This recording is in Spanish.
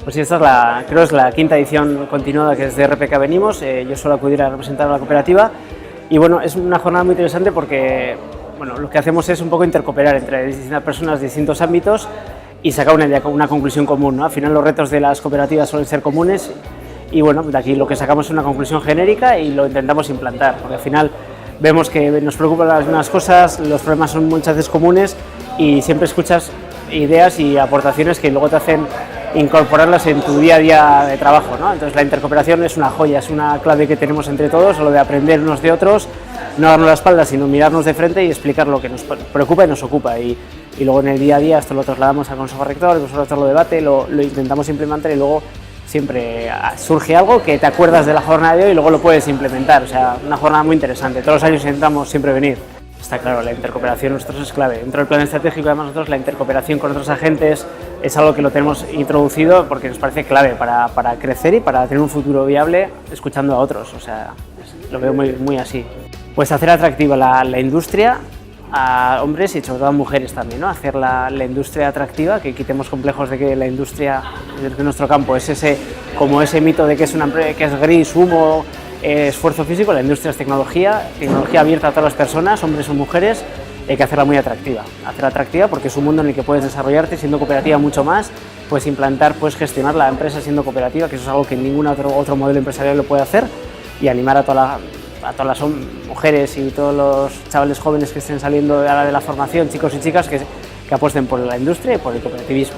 Pues sí, esta es creo que es la quinta edición continuada que desde RPK venimos. Yo suelo acudir a representar a la cooperativa y bueno, es una jornada muy interesante porque bueno, lo que hacemos es un poco intercooperar entre distintas personas de distintos ámbitos y sacar una conclusión común, ¿no? Al final los retos de las cooperativas suelen ser comunes y bueno, de aquí lo que sacamos es una conclusión genérica y lo intentamos implantar, porque al final vemos que nos preocupan las mismas cosas, los problemas son muchas veces comunes y siempre escuchas ideas y aportaciones que luego te hacen incorporarlas en tu día a día de trabajo, ¿no? Entonces la intercooperación es una joya, es una clave que tenemos entre todos, lo de aprender unos de otros, no darnos la espalda, sino mirarnos de frente y explicar lo que nos preocupa y nos ocupa. Y luego en el día a día esto lo trasladamos al Consejo Rector, el Consejo Rector lo debate, lo intentamos implementar y luego siempre surge algo que te acuerdas de la jornada de hoy y luego lo puedes implementar. O sea, una jornada muy interesante. Todos los años intentamos siempre venir. Está claro, la intercooperación nosotros es clave. Dentro del plan estratégico, además, nosotros la intercooperación con otros agentes es algo que lo tenemos introducido porque nos parece clave para crecer y para tener un futuro viable escuchando a otros. O sea, lo veo muy así. Pues hacer atractiva la industria a hombres y sobre todo a mujeres también, ¿no? Hacer la industria atractiva, que quitemos complejos de que la industria de nuestro campo es como ese mito de que es una empresa que es gris, humo, esfuerzo físico. La industria es tecnología abierta a todas las personas, hombres o mujeres, hay que hacerla muy atractiva. Hacerla atractiva porque es un mundo en el que puedes desarrollarte siendo cooperativa mucho más, puedes implantar, puedes gestionar la empresa siendo cooperativa, que eso es algo que ningún otro modelo empresarial lo puede hacer, y animar a todas las mujeres y todos los chavales jóvenes que estén saliendo ahora de la formación, chicos y chicas, que apuesten por la industria y por el cooperativismo.